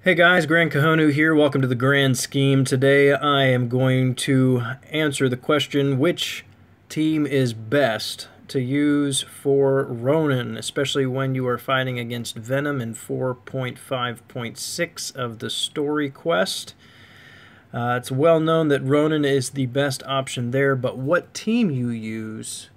Hey guys, Grand Kahonu here. Welcome to the Grand Scheme. Today I am going to answer the question, which team is best to use for Ronan, especially when you are fighting against Venom in 4.5.6 of the story quest. It's well known that Ronan is the best option there, but what team you use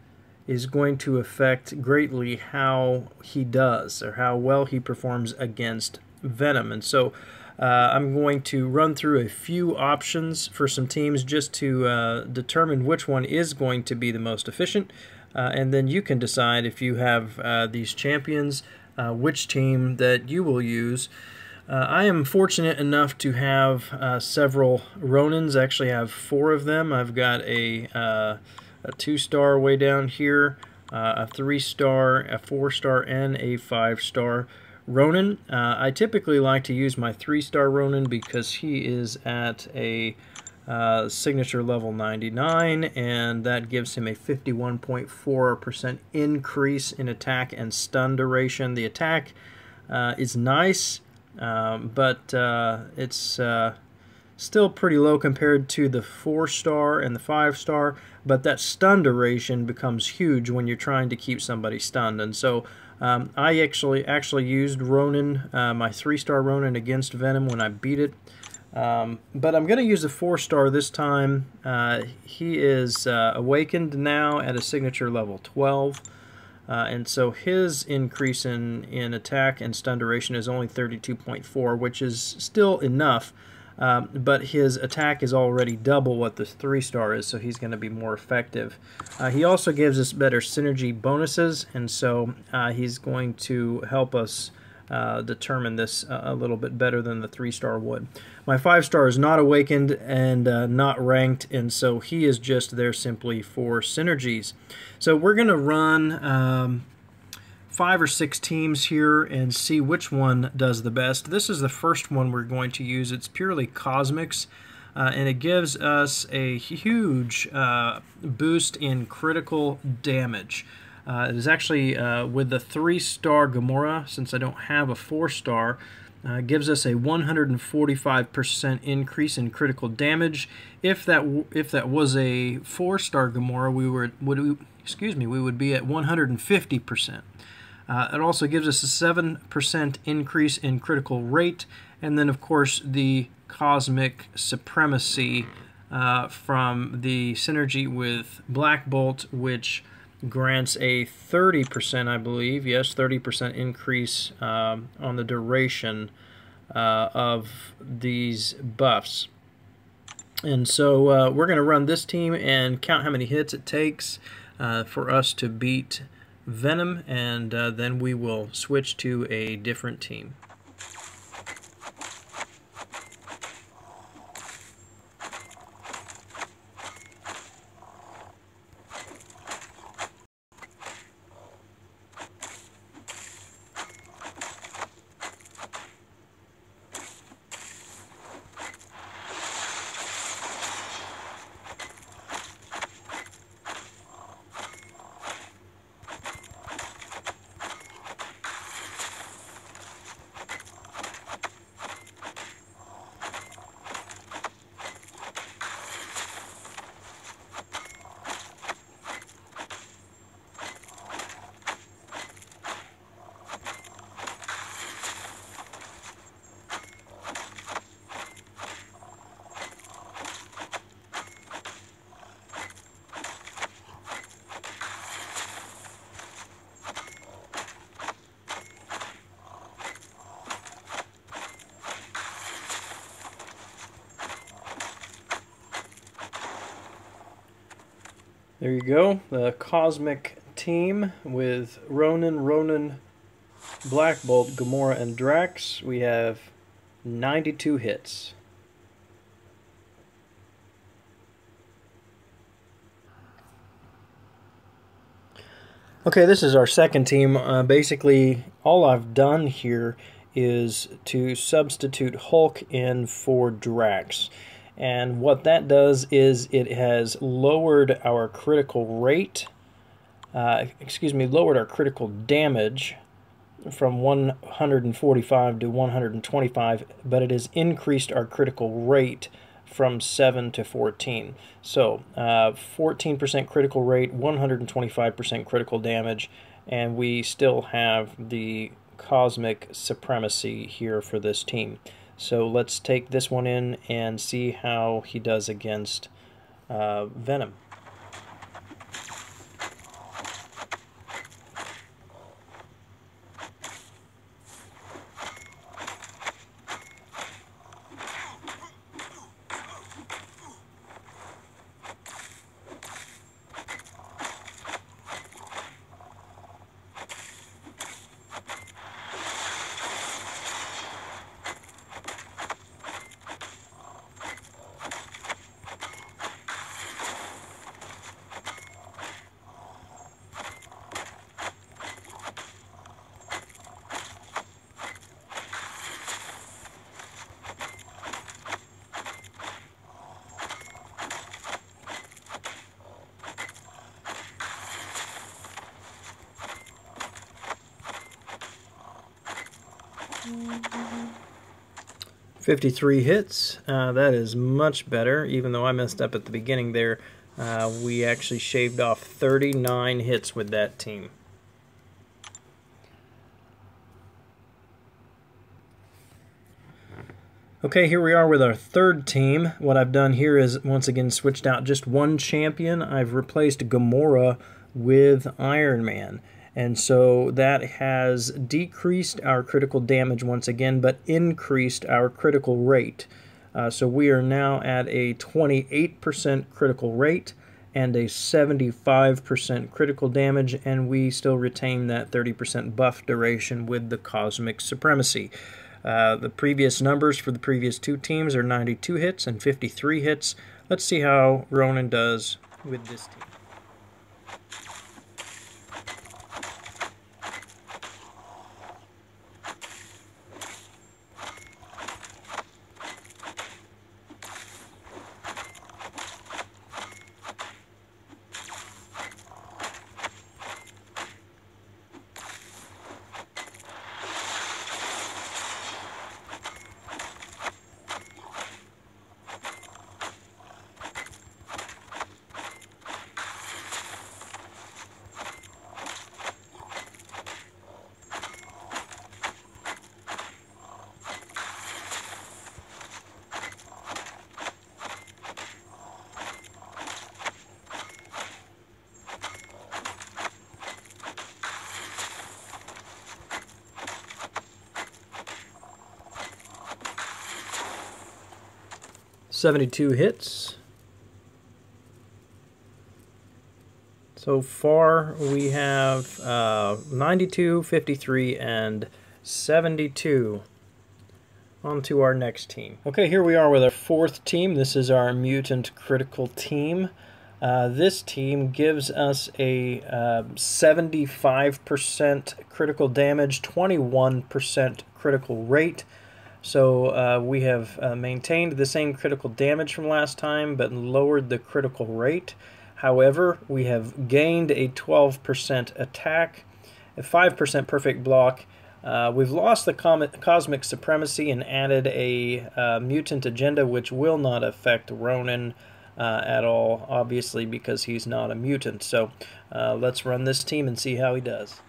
is going to affect greatly how he does, or how well he performs against Venom. And so I'm going to run through a few options for some teams just to determine which one is going to be the most efficient, and then you can decide, if you have these champions, which team that you will use. I am fortunate enough to have several Ronans. I actually have 4 of them. I've got a 2-star way down here, a 3-star, a 4-star, and a 5-star Ronan. I typically like to use my 3-star Ronan because he is at a signature level 99, and that gives him a 51.4% increase in attack and stun duration. The attack is nice, but it's still pretty low compared to the 4-star and the 5-star, but that stun duration becomes huge when you're trying to keep somebody stunned. And so I actually used Ronan, my 3-star Ronan, against Venom when I beat it. But I'm going to use a 4-star this time. He is awakened now at a signature level 12. And so his increase in attack and stun duration is only 32.4, which is still enough. But his attack is already double what the 3-star is, so he's going to be more effective. He also gives us better synergy bonuses, and so he's going to help us determine this a little bit better than the 3-star would. My 5-star is not awakened and not ranked, and so he is just there simply for synergies. So we're going to run 5 or 6 teams here and see which one does the best. This is the first one we're going to use. It's purely cosmics, and it gives us a huge boost in critical damage. It is actually with the 3-star Gamora, since I don't have a 4-star, gives us a 145% increase in critical damage. If that was a 4-star Gamora, we would be at 150%. It also gives us a 7% increase in critical rate, and then of course the cosmic supremacy from the synergy with Black Bolt, which grants a 30%, I believe, yes, 30% increase on the duration of these buffs. And so we're going to run this team and count how many hits it takes for us to beat Venom, and then we will switch to a different team. There you go, the cosmic team with Ronan, Black Bolt, Gamora, and Drax. We have 92 hits. Okay, this is our second team. Basically, all I've done here is to substitute Hulk in for Drax. And what that does is it has lowered our critical rate, lowered our critical damage from 145 to 125, but it has increased our critical rate from 7 to 14. So 14% critical rate, 125% critical damage, and we still have the cosmic supremacy here for this team. So let's take this one in and see how he does against Venom. Mm-hmm. 53 hits. That is much better, even though I messed up at the beginning there. We actually shaved off 39 hits with that team. Okay, here we are with our third team. What I've done here is, once again, switched out just one champion. I've replaced Gamora with Iron Man. And so that has decreased our critical damage once again, but increased our critical rate. So we are now at a 28% critical rate and a 75% critical damage, and we still retain that 30% buff duration with the Cosmic Supremacy. The previous numbers for the previous two teams are 92 hits and 53 hits. Let's see how Ronan does with this team. .72 hits. So far we have 92, 53, and 72. On to our next team. Okay, here we are with our fourth team. This is our Mutant Critical Team. This team gives us a 75% critical damage, 21% critical rate. So we have maintained the same critical damage from last time, but lowered the critical rate. However, we have gained a 12% attack, a 5% perfect block. We've lost the Cosmic Supremacy and added a Mutant Agenda, which will not affect Ronan at all, obviously, because he's not a mutant. So let's run this team and see how he does.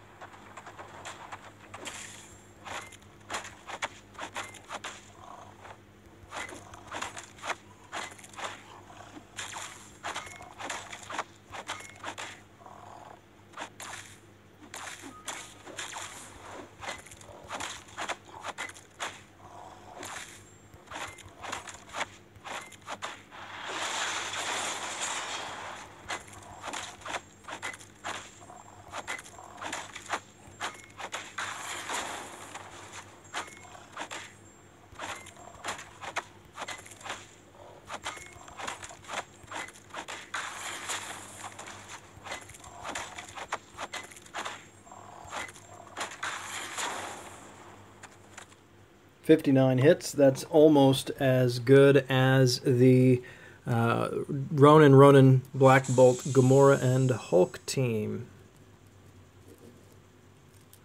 .59 hits. That's almost as good as the Ronan, Black Bolt, Gamora, and Hulk team.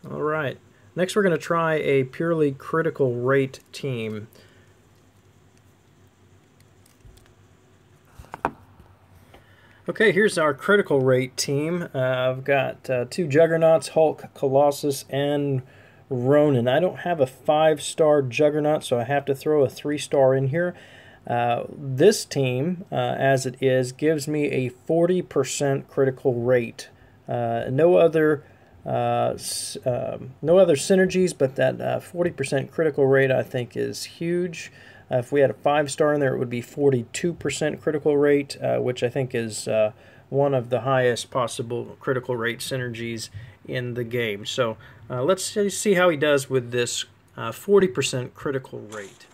All right. Next we're going to try a purely critical rate team. Okay, here's our critical rate team. I've got 2 Juggernauts, Hulk, Colossus, and Ronan. I don't have a 5-star Juggernaut, so I have to throw a 3-star in here. This team, as it is, gives me a 40% critical rate. No other synergies, but that 40% critical rate I think is huge. If we had a 5-star in there, it would be 42% critical rate, which I think is one of the highest possible critical rate synergies in the game. So let's see how he does with this 40% critical rate.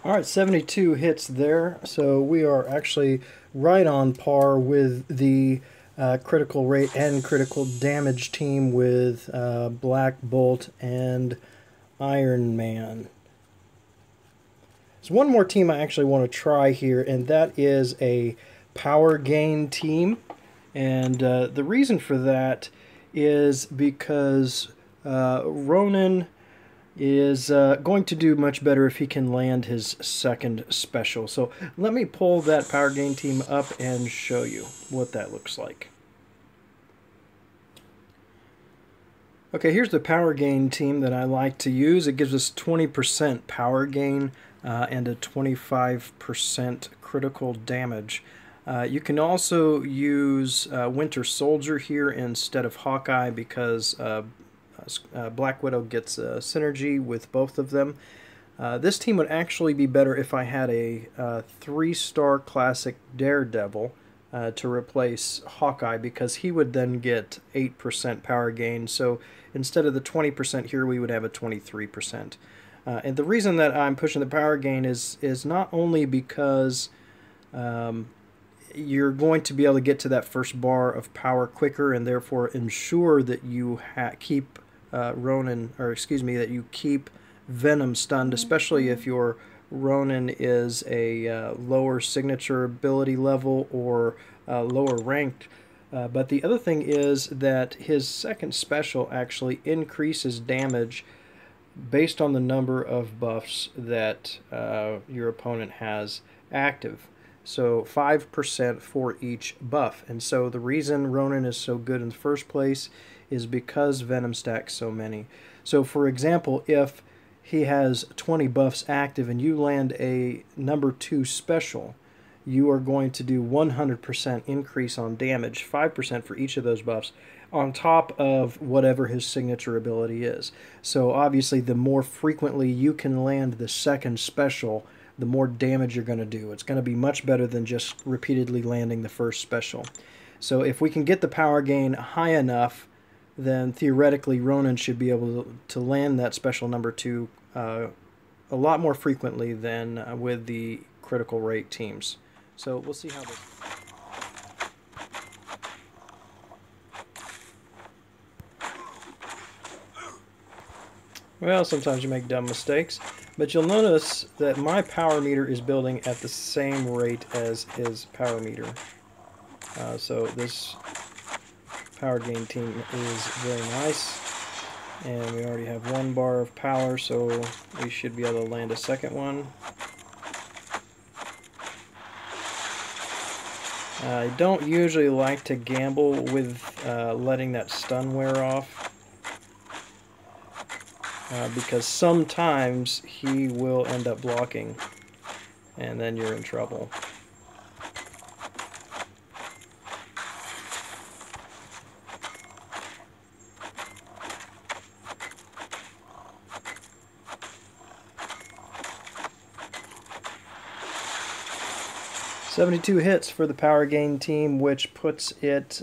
All right, 72 hits there, so we are actually right on par with the critical rate and critical damage team with Black Bolt and Iron Man. There's one more team I actually want to try here, and that is a power gain team. And the reason for that is because Ronan is going to do much better if he can land his second special. So let me pull that power gain team up and show you what that looks like. Okay, here's the power gain team that I like to use. It gives us 20% power gain and a 25% critical damage. You can also use Winter Soldier here instead of Hawkeye because Black Widow gets a synergy with both of them. This team would actually be better if I had a 3-star classic DareDevil to replace Hawkeye, because he would then get 8% power gain. So instead of the 20% here, we would have a 23%. And the reason that I'm pushing the power gain is not only because you're going to be able to get to that first bar of power quicker, and therefore ensure that you keep that you keep Venom stunned, especially if your Ronan is a lower signature ability level or lower ranked. But the other thing is that his second special actually increases damage based on the number of buffs that your opponent has active. So 5% for each buff. And so the reason Ronan is so good in the first place is because Venom stacks so many. So for example, if he has 20 buffs active and you land a number 2 special, you are going to do 100% increase on damage, 5% for each of those buffs, on top of whatever his signature ability is. So obviously the more frequently you can land the second special, the more damage you're going to do. It's going to be much better than just repeatedly landing the first special. So if we can get the power gain high enough, then theoretically Ronan should be able to land that special number 2 a lot more frequently than with the critical rate teams. So we'll see how this... Well, sometimes you make dumb mistakes, but you'll notice that my power meter is building at the same rate as his power meter. So this power gain team is very nice, and we already have 1 bar of power, so we should be able to land a second one. I don't usually like to gamble with letting that stun wear off, because sometimes he will end up blocking. and then you're in trouble. "72 hits for the Power Gain team, which puts it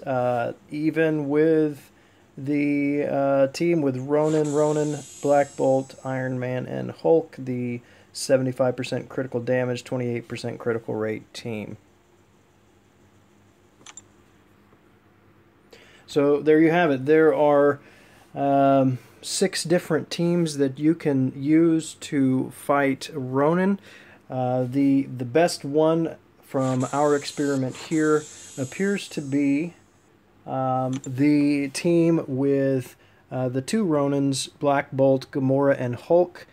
even with the team with Ronan, Black Bolt, Iron Man, and Hulk, the 75% critical damage, 28% critical rate team." So there you have it. There are 6 different teams that you can use to fight Ronan. The best one from our experiment here appears to be the team with the 2 Ronans, Black Bolt, Gamora, and Hulk,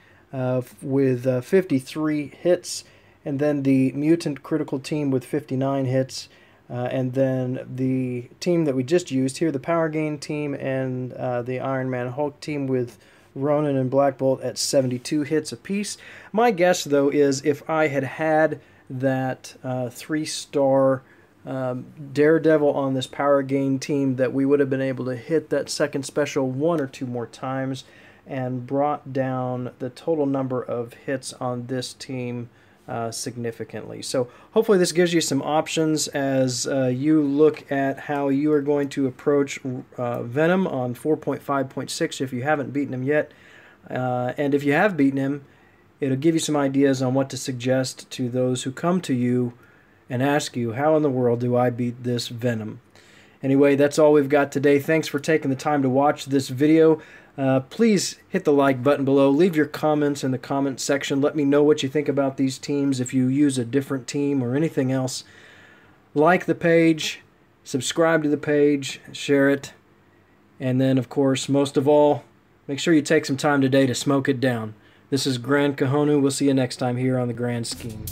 with 53 hits, and then the mutant critical team with 59 hits, and then the team that we just used here, the Power Gain team, and the Iron Man Hulk team with Ronan and Black Bolt at 72 hits apiece. My guess, though, is if I had that 3-star DareDevil on this Power Gain team, that we would have been able to hit that second special 1 or 2 more times and brought down the total number of hits on this team significantly. So hopefully this gives you some options as you look at how you are going to approach Venom on 4.5.6 if you haven't beaten him yet. And if you have beaten him, it'll give you some ideas on what to suggest to those who come to you and ask you, how in the world do I beat this Venom? Anyway, that's all we've got today. Thanks for taking the time to watch this video. Please hit the like button below. Leave your comments in the comment section. Let me know what you think about these teams, if you use a different team or anything else. Like the page, subscribe to the page, share it, and then, of course, most of all, make sure you take some time today to smoke it down. This is Grand Kahonu. We'll see you next time here on The Grand Scheme.